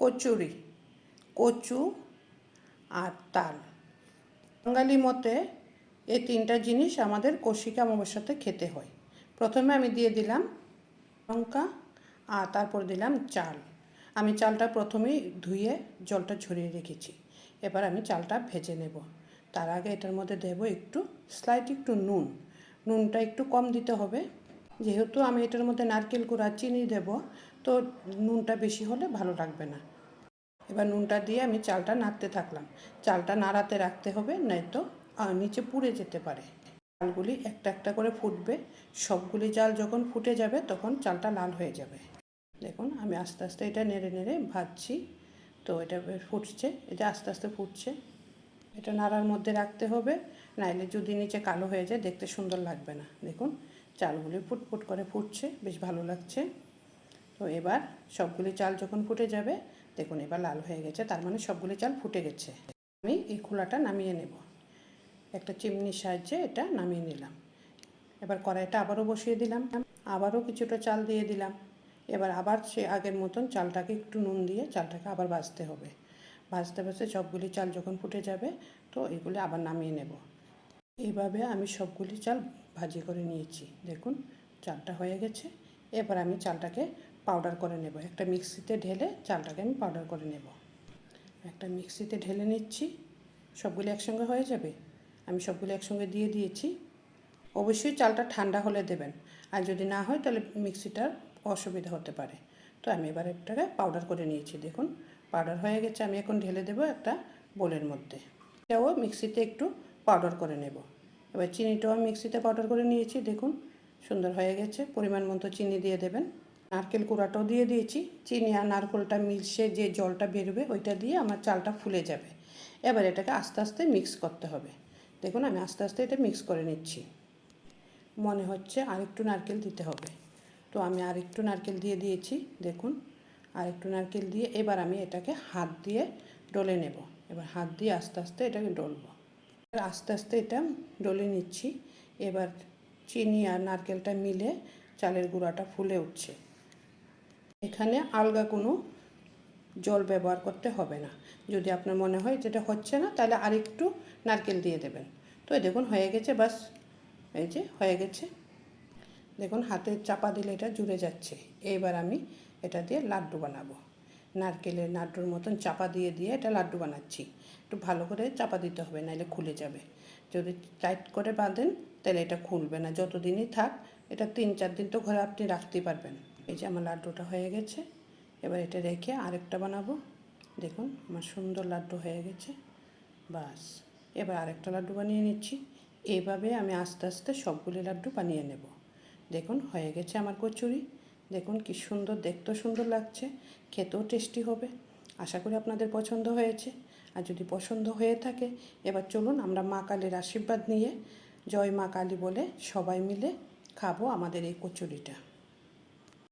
কচুরি, কচু আর তাল। বাঙালি মতে এই তিনটা জিনিস আমাদের কৌশিকী অমাবস্যাতে খেতে হয়। প্রথমে আমি দিয়ে দিলাম লঙ্কা আর তারপর দিলাম চাল। আমি চালটা প্রথমেই ধুয়ে জলটা ঝরিয়ে রেখেছি। এবার আমি চালটা ভেজে নেব। তার আগে এটার মধ্যে দেব একটু নুন। নুনটা একটু কম দিতে হবে, যেহেতু আমি এটার মধ্যে নারকেল কুড়া চিনি দেব, তো নুনটা বেশি হলে ভালো লাগবে না। এবার নুনটা দিয়ে আমি চালটা নাড়তে থাকলাম। চালটা নাড়াতে রাখতে হবে, নয়তো নিচে পুড়ে যেতে পারে। চালগুলি একটা একটা করে ফুটবে। সবগুলি চাল যখন ফুটে যাবে তখন চালটা লাল হয়ে যাবে। দেখুন আমি আস্তে আস্তে এটা নেড়ে নেড়ে ভাজছি। তো এটা ফুটছে, এটা আস্তে আস্তে ফুটছে। এটা নাড়ার মধ্যে রাখতে হবে, নাইলে যদি নিচে কালো হয়ে যায় দেখতে সুন্দর লাগবে না। দেখুন চালগুলি ফুটফুট করে ফুটছে, বেশ ভালো লাগছে। তো এবার সবগুলি চাল যখন ফুটে যাবে, দেখুন এবার লাল হয়ে গেছে, তার মানে সবগুলি চাল ফুটে গেছে। আমি এই খোলাটা নামিয়ে নেব। একটা চিমনির সাহায্যে এটা নামিয়ে নিলাম। এবার কড়াইটা আবারও বসিয়ে দিলাম, আবারও কিছুটা চাল দিয়ে দিলাম। এবার আবার সে আগের মতন চালটাকে একটু নুন দিয়ে চালটাকে আবার ভাজতে হবে। ভাজতে ভাজতে সবগুলি চাল যখন ফুটে যাবে, তো এগুলি আবার নামিয়ে নেব। এইভাবে আমি সবগুলি চাল ভাজি করে নিয়েছি। দেখুন চালটা হয়ে গেছে। এবার আমি চালটাকে পাউডার করে নেব। একটা মিক্সিতে ঢেলে চালটাকে আমি পাউডার করে নেব। একটা মিক্সিতে ঢেলে নিচ্ছি। সবগুলি একসঙ্গে হয়ে যাবে। আমি সবগুলি একসঙ্গে দিয়ে দিয়েছি। অবশ্যই চালটা ঠান্ডা হলে দেবেন, আর যদি না হয় তাহলে মিক্সিটার অসুবিধা হতে পারে। তো আমি এবার এটাকে পাউডার করে নিয়েছি। দেখুন পাউডার হয়ে গেছে। আমি এখন ঢেলে দেবো একটা বোলের মধ্যে। এটাও মিক্সিতে একটু পাউডার করে নেব। এবার চিনিটাও আমি মিক্সিতে পাউডার করে নিয়েছি। দেখুন সুন্দর হয়ে গেছে। পরিমাণ মতো চিনি দিয়ে দেবেন। নারকেল কুড়াটাও দিয়ে দিয়েছি। চিনি আর নারকেলটা মিশে যে জলটা বেরোবে ওইটা দিয়ে আমার চালটা ফুলে যাবে। এবার এটাকে আস্তে আস্তে মিক্স করতে হবে। দেখুন আমি আস্তে আস্তে এটা মিক্স করে নিচ্ছি। মনে হচ্ছে আরেকটু নারকেল দিতে হবে, তো আমি আরেকটু নারকেল দিয়ে দিয়েছি। দেখুন আরেকটু নারকেল দিয়ে এবার আমি এটাকে হাত দিয়ে ডলে নেব। এবার হাত দিয়ে আস্তে আস্তে এটাকে ডলবো। আস্তে আস্তে এটা ডলে নিচ্ছি। এবার চিনি আর নারকেলটা মিলে চালের গুঁড়াটা ফুলে উঠছে। এখানে আলগা কোনো জল ব্যবহার করতে হবে না। যদি আপনার মনে হয় যেটা হচ্ছে না, তাহলে আরেকটু নারকেল দিয়ে দেবেন। তো দেখুন হয়ে গেছে, বাস এই যে হয়ে গেছে। দেখুন হাতে চাপা দিলে এটা জুড়ে যাচ্ছে। এবার আমি এটা দিয়ে লাড্ডু বানাবো। নারকেলের লাড্ডুর মতন চাপা দিয়ে দিয়ে এটা লাড্ডু বানাচ্ছি। একটু ভালো করে চাপা দিতে হবে, নাহলে খুলে যাবে। যদি টাইট করে বাঁধেন তাহলে এটা খুলবে না। যতদিনই থাক, এটা 3-4 দিন তো ঘরে আপনি রাখতেই পারবেন। এই যে আমার লাড্ডুটা হয়ে গেছে। এবার এটা রেখে আরেকটা বানাবো। দেখুন আমার সুন্দর লাড্ডু হয়ে গেছে। বাস এবার আরেকটা লাড্ডু বানিয়ে নিচ্ছি। এইভাবে আমি আস্তে আস্তে সবগুলি লাড্ডু বানিয়ে নেব। দেখুন হয়ে গেছে আমার কচুরি। দেখুন কি সুন্দর, দেখতেও সুন্দর লাগছে, খেতেও টেস্টি হবে। আশা করি আপনাদের পছন্দ হয়েছে। আর যদি পছন্দ হয়ে থাকে, এবার চলুন আমরা মা কালীর আশীর্বাদ নিয়ে জয় মা কালী বলে সবাই মিলে খাবো আমাদের এই কচুরিটা।